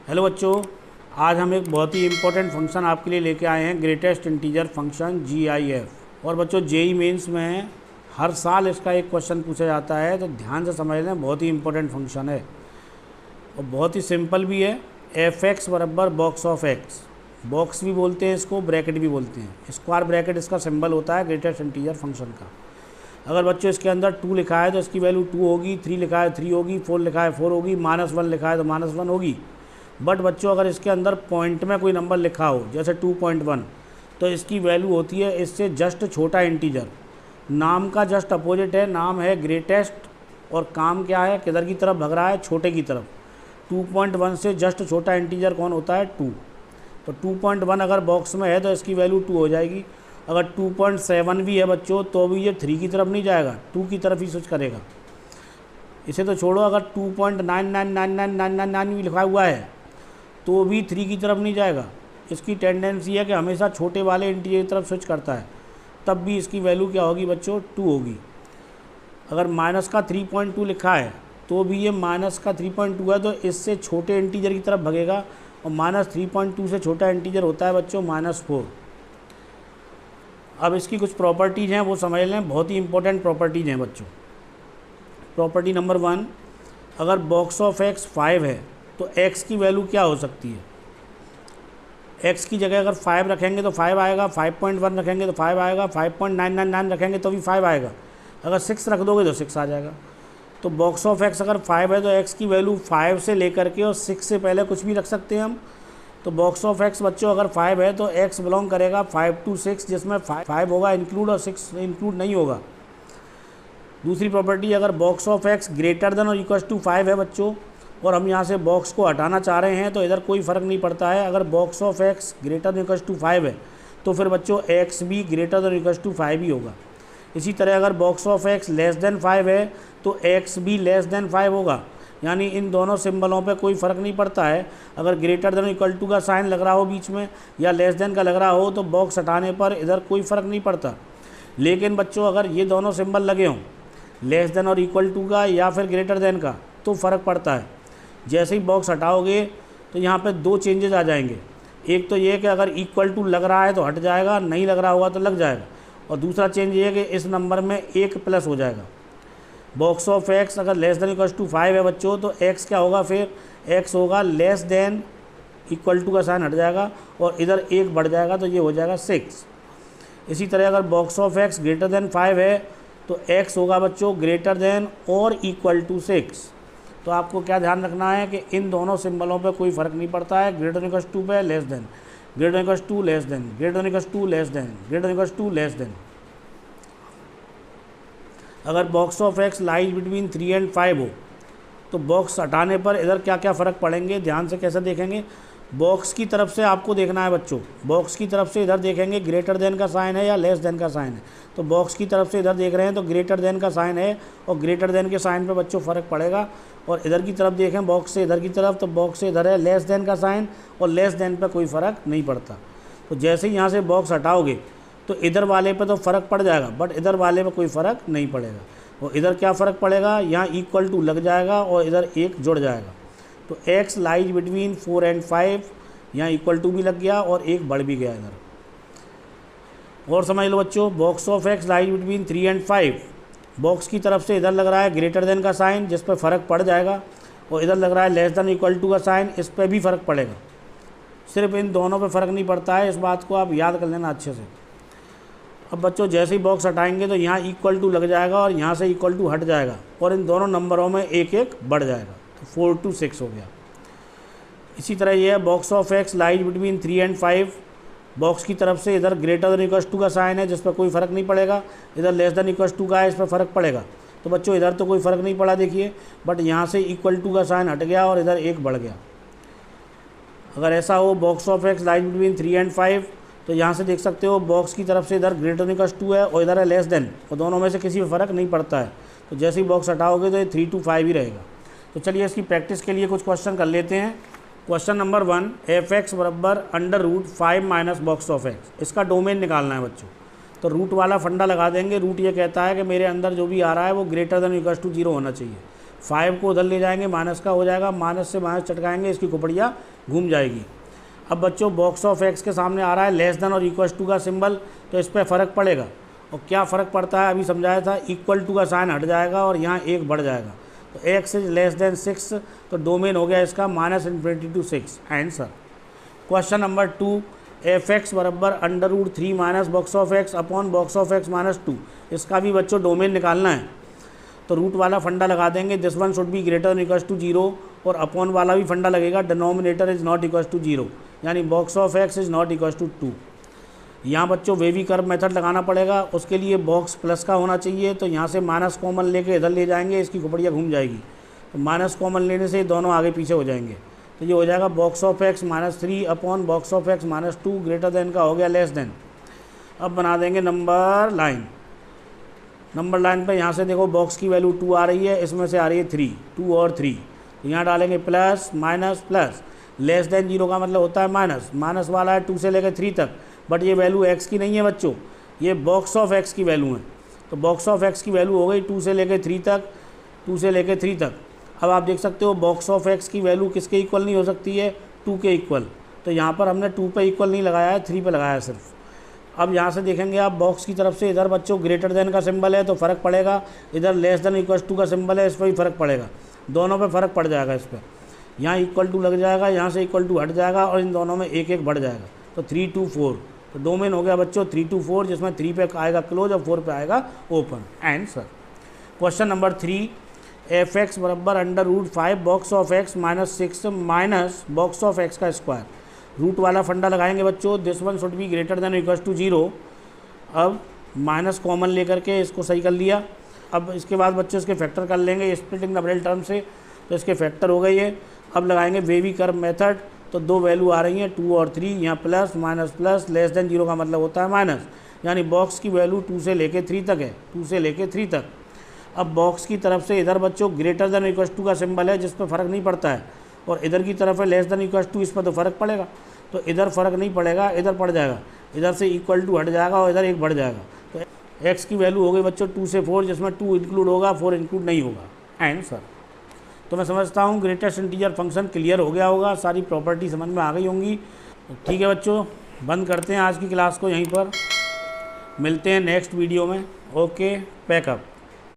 Hello बच्चों, आज हम एक बहुत ही इम्पोर्टेंट फंक्शन आपके लिए लेके आए हैं, ग्रेटेस्ट इंटीजर फंक्शन GIF। और बच्चों जेई मेंस में हर साल इसका एक क्वेश्चन पूछा जाता है, तो ध्यान से समझ लें। बहुत ही इम्पोर्टेंट फंक्शन है और बहुत ही सिंपल भी है। f(x) बराबर बॉक्स ऑफ x, बॉक्स भी बोलते हैं इसको, ब्रैकेट भी बोलते हैं। स्क्वायर ब्रैकेट इसका सिंबल होता है ग्रेटेस्ट इंटीजर फंक्शन का। अगर बच्चों इसके अंदर 2 लिखा है तो इसकी वैल्यू 2 होगी, 3 लिखा है 3 होगी, 4 लिखा है 4 होगी, -1 लिखा है तो -1 होगी। बट बच्चों अगर इसके अंदर पॉइंट में कोई नंबर लिखा हो जैसे 2.1, तो इसकी वैल्यू होती है इससे जस्ट छोटा इंटीजर। नाम का जस्ट अपोजिट है, नाम है ग्रेटेस्ट और काम क्या है, किधर की तरफ भग रहा है, छोटे की तरफ। 2.1 से जस्ट छोटा इंटीजर कौन होता है, 2। तो 2.1 अगर बॉक्स में है तो इसकी वैल्यू 2 हो जाएगी। अगर 2.7 भी है बच्चों तो भी ये 3 की तरफ नहीं जाएगा, 2 की तरफ ही स्विच करेगा। इसे तो छोड़ो, अगर 2.999999 भी लिखा हुआ है तो भी 3 की तरफ नहीं जाएगा। इसकी टेंडेंसी है कि हमेशा छोटे वाले इंटीजर की तरफ स्विच करता है, तब भी इसकी वैल्यू क्या होगी बच्चों, 2 होगी। अगर माइनस का 3.2 लिखा है तो भी ये माइनस का 3.2 है, तो इससे छोटे इंटीजर की तरफ भगेगा। और -3.2 से छोटा इंटीजर होता है बच्चों -4। अब इसकी कुछ प्रॉपर्टीज़ हैं वो समझ लें, बहुत ही इंपॉर्टेंट प्रॉपर्टीज़ हैं बच्चों। प्रॉपर्टी नंबर 1, अगर बॉक्स ऑफ x 5 है तो x की वैल्यू क्या हो सकती है। x की जगह अगर 5 रखेंगे तो 5 आएगा, 5.1 रखेंगे तो 5 आएगा, 5.999 रखेंगे तो भी 5 आएगा, अगर 6 रख दोगे तो 6 आ जाएगा। तो बॉक्स ऑफ x अगर 5 है तो x की वैल्यू 5 से लेकर के और 6 से पहले कुछ भी रख सकते हैं हम। तो बॉक्स ऑफ x बच्चों अगर 5 है तो x बिलोंग करेगा 5 to 6, जिसमें 5 होगा इंक्लूड और 6 इंक्लूड नहीं होगा। दूसरी प्रॉपर्टी, अगर box of x greater then और इक्वल टू 5 है बच्चों, और हम यहाँ से बॉक्स को हटाना चाह रहे हैं तो इधर कोई फ़र्क नहीं पड़ता है। अगर box of x greater than equal to 5 है तो फिर बच्चों x भी ग्रेटर देन इक्वल टू 5 ही होगा। इसी तरह अगर box of x less than 5 है तो x भी लेस देन 5 होगा। यानी इन दोनों सिंबलों पे कोई फ़र्क नहीं पड़ता है। अगर ग्रेटर देन इक्वल टू का साइन लग रहा हो बीच में या लेस देन का लग रहा हो तो बॉक्स हटाने पर इधर कोई फ़र्क नहीं पड़ता। लेकिन बच्चों अगर ये दोनों सिंबल लगे हों, लेस देन और इक्वल टू का या फिर ग्रेटर देन का, तो फ़र्क पड़ता है। जैसे ही बॉक्स हटाओगे तो यहाँ पे 2 चेंजेस आ जाएंगे। एक तो ये कि अगर इक्वल टू लग रहा है तो हट जाएगा, नहीं लग रहा होगा तो लग जाएगा। और दूसरा चेंज ये है कि इस नंबर में 1 प्लस हो जाएगा। बॉक्स ऑफ x अगर लेस देन इक्वल टू 5 है बच्चों तो x क्या होगा, फिर x होगा लेस देन इक्वल टू का साइन हट जाएगा और इधर 1 बढ़ जाएगा तो ये हो जाएगा 6। इसी तरह अगर box of x greater then 5 है तो x होगा बच्चों ग्रेटर देन और इक्वल टू 6। तो आपको क्या ध्यान रखना है कि इन दोनों सिंबलों पे कोई फ़र्क नहीं पड़ता है। ग्रेटर देन इक्वल टू पे less than, greater than equal to less than, greater than equal to less than, greater than equal to less than. अगर box of x lies between 3 and 5 हो तो बॉक्स हटाने पर इधर क्या क्या फ़र्क पड़ेंगे, ध्यान से कैसे देखेंगे। बॉक्स की तरफ से आपको देखना है बच्चों, बॉक्स की तरफ से इधर देखेंगे ग्रेटर देन का साइन है या लेस देन का साइन है। तो बॉक्स की तरफ से इधर देख रहे हैं तो ग्रेटर देन का साइन है और ग्रेटर देन के साइन पे बच्चों फ़र्क पड़ेगा। और इधर की तरफ देखें बॉक्स से इधर की तरफ, तो बॉक्स से इधर है लेस देन का साइन और लेस देन पे कोई फ़र्क नहीं पड़ता। तो जैसे ही यहाँ से बॉक्स हटाओगे तो इधर वाले पे तो फ़र्क पड़ जाएगा, बट इधर वाले पे कोई फ़र्क नहीं पड़ेगा। और इधर क्या फ़र्क पड़ेगा, यहाँ इक्वल टू लग जाएगा और इधर 1 जुड़ जाएगा। तो x लाइज बिटवीन 4 एंड 5, यहाँ इक्वल टू भी लग गया और 1 बढ़ भी गया इधर। और समझ लो बच्चों, box of x lies between 3 and 5, box की तरफ से इधर लग रहा है ग्रेटर देन का साइन जिस पर फ़र्क पड़ जाएगा, और इधर लग रहा है लेस देन इक्वल टू का साइन, इस पर भी फ़र्क पड़ेगा। सिर्फ इन दोनों पे फ़र्क नहीं पड़ता है, इस बात को आप याद कर लेना अच्छे से। अब बच्चों जैसे ही बॉक्स हटाएंगे तो यहाँ इक्वल टू लग जाएगा और यहाँ से इक्वल टू हट जाएगा और इन दोनों नंबरों में 1 बढ़ जाएगा, तो 4 to 6 हो गया। इसी तरह ये है box of x lies between 3 and 5, box की तरफ से इधर ग्रेटर देन इक्वल टू का साइन है जिस पर कोई फ़र्क नहीं पड़ेगा, इधर लेस देन इक्वल टू का है इस पर फ़र्क पड़ेगा। तो बच्चों इधर तो कोई फ़र्क नहीं पड़ा देखिए, बट यहाँ से इक्वल टू का साइन हट गया और इधर 1 बढ़ गया। अगर ऐसा हो box of x lies between 3 and 5, तो यहाँ से देख सकते हो बॉक्स की तरफ से इधर ग्रेटर देन इक्वल टू है और इधर है लेस देन, और दोनों में से किसी में फ़र्क नहीं पड़ता है। तो जैसे ही बॉक्स हटाओगे तो ये 3 to 5 ही रहेगा। तो चलिए इसकी प्रैक्टिस के लिए कुछ क्वेश्चन कर लेते हैं। क्वेश्चन नंबर 1, f(x) बराबर √5 माइनस बॉक्स ऑफ x, इसका डोमेन निकालना है बच्चों। तो रूट वाला फंडा लगा देंगे। रूट ये कहता है कि मेरे अंदर जो भी आ रहा है वो ग्रेटर देन इक्वल टू 0 होना चाहिए। 5 को उधर ले जाएंगे, माइनस का हो जाएगा, माइनस से माइनस चटकाएंगे, इसकी खोपड़िया घूम जाएगी। अब बच्चों बॉक्स ऑफ एक्स के सामने आ रहा है लेस देन और इक्वल टू का सिंबल, तो इस पर फ़र्क पड़ेगा। और क्या फ़र्क पड़ता है अभी समझाया था, इक्वल टू का साइन हट जाएगा और यहाँ 1 बढ़ जाएगा। तो एक्स इज लेस देन 6, तो डोमेन हो गया इसका -∞ to 6 answer. Question number 2, F x बराबर √3 minus box of x upon box of x -2। इसका भी बच्चों डोमेन निकालना है, तो रूट वाला फंडा लगा देंगे, this one should be greater than equal to 0, और अपॉन वाला भी फंडा लगेगा, denominator is not equal to 0, यानी box of x is not equal to 2। यहाँ बच्चों वेवी कर्व मेथड लगाना पड़ेगा, उसके लिए बॉक्स प्लस का होना चाहिए, तो यहाँ से माइनस कॉमन लेके इधर ले जाएंगे, इसकी खोपड़िया घूम जाएगी, तो माइनस कॉमन लेने से दोनों आगे पीछे हो जाएंगे। तो ये हो जाएगा box of x -3 upon box of x -2 greater than का हो गया लेस देन। अब बना देंगे नंबर लाइन। नंबर लाइन पे यहाँ से देखो बॉक्स की वैल्यू 2 आ रही है, इसमें से आ रही है 3, 2 और 3, यहाँ डालेंगे plus minus plus, less than 0 का मतलब होता है माइनस, माइनस वाला है 2 से लेकर 3 तक, बट ये वैल्यू एक्स की नहीं है बच्चों, ये बॉक्स ऑफ एक्स की वैल्यू है। तो बॉक्स ऑफ एक्स की वैल्यू हो गई 2 से लेकर 3 तक, 2 से लेकर 3 तक। अब आप देख सकते हो बॉक्स ऑफ एक्स की वैल्यू किसके इक्वल नहीं हो सकती है, 2 के इक्वल, तो यहाँ पर हमने 2 पे इक्वल नहीं लगाया है, 3 पे लगाया है सिर्फ। अब यहाँ से देखेंगे आप बॉक्स की तरफ से इधर बच्चों ग्रेटर देन का सिंबल है तो फ़र्क पड़ेगा, इधर लेस देन इक्वल टू का सिंबल है, इस पर भी फ़र्क पड़ेगा, दोनों पे फ़र्क पड़ जाएगा। इस पर यहाँ इक्वल टू लग जाएगा, यहाँ से इक्वल टू हट जाएगा, और इन दोनों में 1 बढ़ जाएगा, तो 3 to 4, तो डोमेन हो गया बच्चों 3 to 4, जिसमें 3 पे आएगा क्लोज और 4 पे आएगा open answer. Question number 3, f x बराबर √5 box of x -6 minus box of x का स्क्वायर। रूट वाला फंडा लगाएंगे बच्चों, this one should be greater than equal to 0। अब माइनस कॉमन लेकर के इसको सही कर लिया। अब इसके बाद बच्चों इसके फैक्टर कर लेंगे स्प्लिटिंग द मिडिल टर्म से, तो इसके फैक्टर हो गई है। अब लगाएंगे वेवी कर्व मेथड, तो 2 वैल्यू आ रही हैं 2 और 3, यहाँ plus minus plus, less than 0 का मतलब होता है माइनस, यानी बॉक्स की वैल्यू 2 से लेके 3 तक है, 2 से लेके 3 तक। अब बॉक्स की तरफ से इधर बच्चों ग्रेटर देन इक्वल टू का सिंबल है, जिस पर फ़र्क नहीं पड़ता है, और इधर की तरफ है लेस देन इक्वल टू, इस पर तो फ़र्क पड़ेगा, तो इधर फ़र्क नहीं पड़ेगा, इधर पड़ जाएगा, इधर से इक्वल टू हट जाएगा और इधर 1 बढ़ जाएगा। तो एक्स की वैल्यू हो गई बच्चों 2 से 4, जिसमें 2 इंक्लूड होगा, 4 इंक्लूड नहीं होगा आंसर। तो मैं समझता हूँ ग्रेटेस्ट इंटीजर फंक्शन क्लियर हो गया होगा, सारी प्रॉपर्टी समझ में आ गई होंगी। ठीक है बच्चों, बंद करते हैं आज की क्लास को यहीं पर, मिलते हैं नेक्स्ट वीडियो में। Okay, pack up.